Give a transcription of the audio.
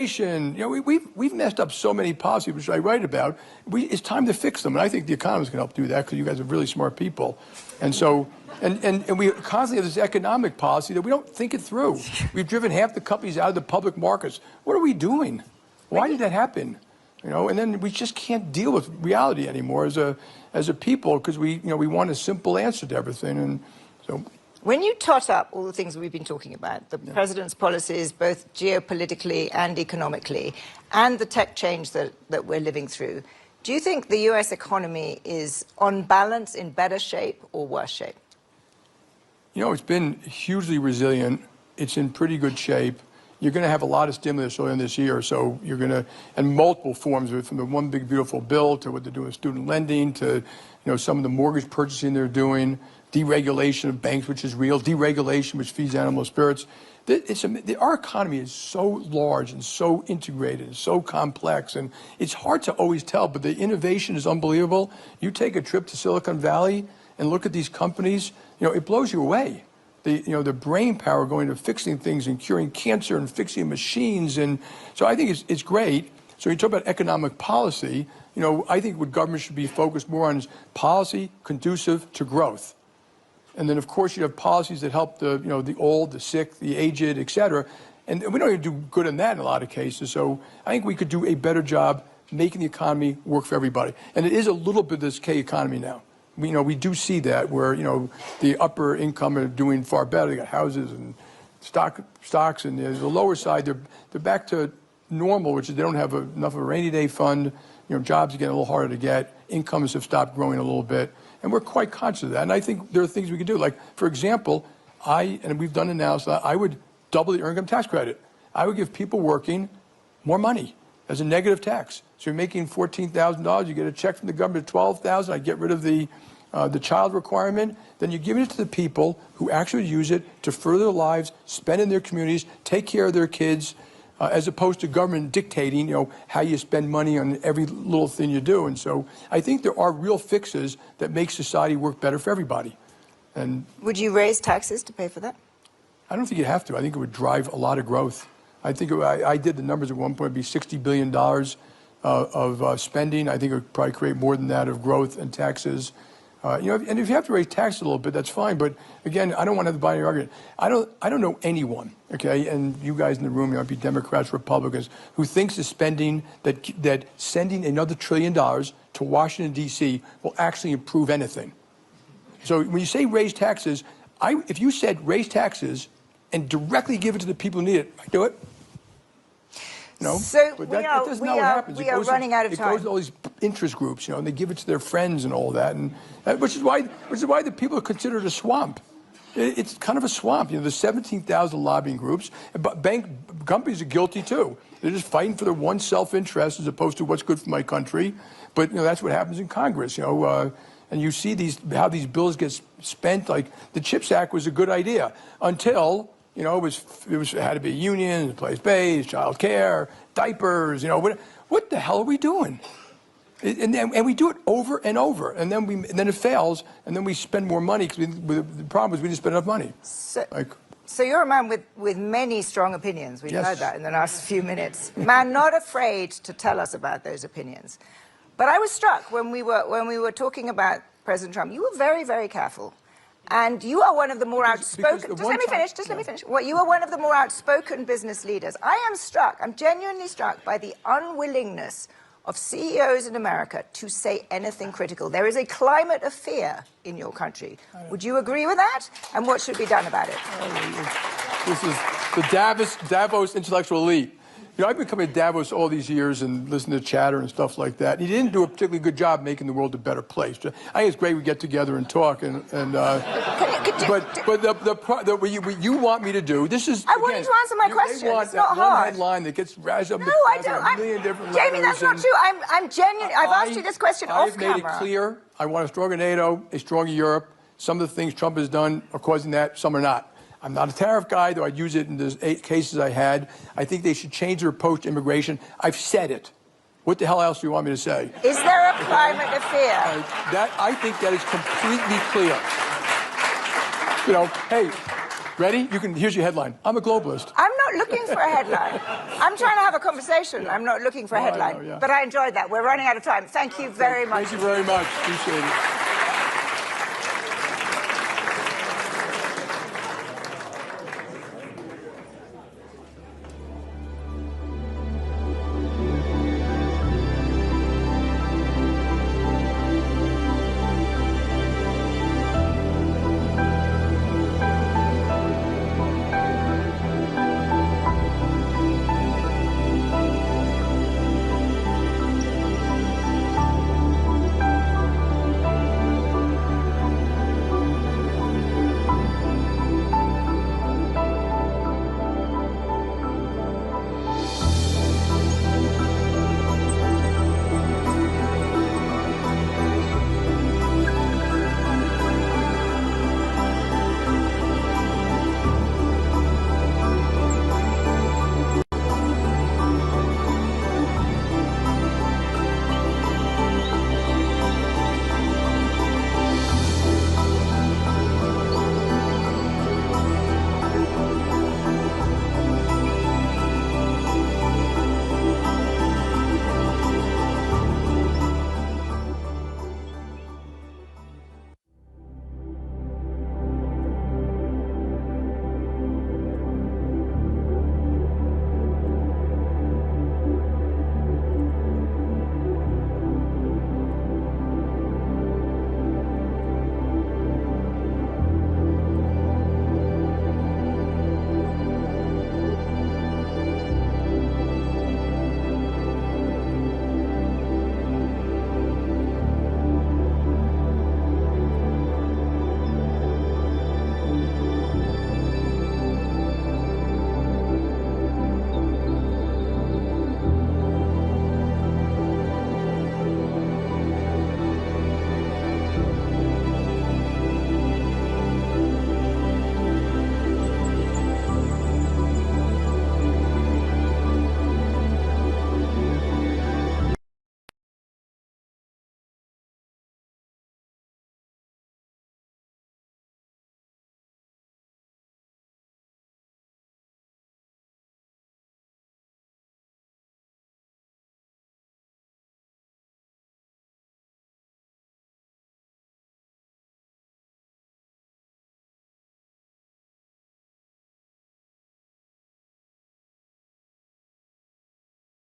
You know, we've messed up so many policies, which I write about. It's time to fix them, and I think the economists can help do that because you guys are really smart people. And so, and we constantly have this economic policy that we don't think it through. We've driven half the companies out of the public markets. What are we doing? Why did that happen? You know, and then we just can't deal with reality anymore as a people because we want a simple answer to everything, and so. When you tot up all the things we've been talking about, the president's policies, both geopolitically and economically, and the tech change that we're living through, do you think the U.S. economy is, on balance, in better shape or worse shape? You know, it's been hugely resilient. It's in pretty good shape. You're going to have a lot of stimulus early in this year, so you're going to, and multiple forms of it, from the one big beautiful bill to what they're doing with student lending to, some of the mortgage purchasing they're doing. Deregulation of banks, which is real, deregulation, which feeds animal spirits. Our economy is so large and so integrated and so complex, and it's hard to always tell, but the innovation is unbelievable. You take a trip to Silicon Valley and look at these companies, it blows you away. The brain power going to fixing things and curing cancer and fixing machines, and so I think it's great. So you talk about economic policy, I think what government should be focused more on is policy conducive to growth. And then, of course, you have policies that help the old, the sick, the aged, et cetera. And we don't even do good in that in a lot of cases. So I think we could do a better job making the economy work for everybody. And it is a little bit of this K economy now. We do see that where, the upper income are doing far better. They got houses and stocks, and the lower side, they're back to normal, which is they don't have enough of a rainy day fund. Jobs are getting a little harder to get. Incomes have stopped growing a little bit. And we're quite conscious of that. And I think there are things we can do. Like, for example, and we've done analysis, I would double the earned income tax credit. I would give people working more money as a negative tax. So you're making $14,000, you get a check from the government at $12,000. I get rid of the child requirement. Then you're giving it to the people who actually use it to further their lives, spend in their communities, take care of their kids, as opposed to government dictating, how you spend money on every little thing you do. And so I think there are real fixes that make society work better for everybody. And would you raise taxes to pay for that? I don't think you have to. I think it would drive a lot of growth. I think I did the numbers at one point, it'd be $60 billion of spending. I think it would probably create more than that of growth and taxes. And if you have to raise taxes a little bit, that's fine. But again, I don't want to have the binary argument. I don't know anyone, okay, and you guys in the room, might be Democrats, Republicans, who thinks the spending that sending another $1 trillion to Washington, D.C. will actually improve anything. So when you say raise taxes, if you said raise taxes and directly give it to the people who need it, I'd do it. So but that's not what happens. We are running out of time. It goes to all these interest groups, and they give it to their friends and all that, and which is why the people are considered a swamp. It's kind of a swamp. There's 17,000 lobbying groups, but bank companies are guilty too. They're just fighting for their one self-interest as opposed to what's good for my country. But that's what happens in Congress. And you see how these bills get spent. Like the CHIPS Act was a good idea until. It had to be unions, place-based, child care, diapers. What the hell are we doing? And we do it over and over, and then it fails, and then we spend more money because the problem is we didn't spend enough money. So you're a man with many strong opinions. We've heard that in the last few minutes. Man, not afraid to tell us about those opinions. But I was struck when we were talking about President Trump. You were very, very careful. And you are one of the more outspoken. Just let me finish. Well, you are one of the more outspoken business leaders. I'm genuinely struck by the unwillingness of CEOs in America to say anything critical. There is a climate of fear in your country. Would you agree with that? And what should be done about it? This is the Davos intellectual elite. I've been coming to Davos all these years and listening to chatter and stuff like that. And he didn't do a particularly good job making the world a better place. I think it's great we get together and talk. But what you want me to do, this is. I want you to answer my question. It's not hard. One headline that gets razzed up. No, I don't. A million different Jamie, that's not true. I'm genuine. I've asked you this question off camera. I've made it clear. I want a stronger NATO, a stronger Europe. Some of the things Trump has done are causing that. Some are not. I'm not a tariff guy, though I'd use it in the 8 cases I had. I think they should change their approach to immigration. I've said it. What the hell else do you want me to say? Is there a climate of fear? I think that is completely clear. Hey, ready? Here's your headline. I'm a globalist. I'm not not looking for a headline. I'm trying to have a conversation. I'm not looking for a headline. I know, yeah. But I enjoyed that. We're running out of time. Thank you very much. Thank you very much. Appreciate it.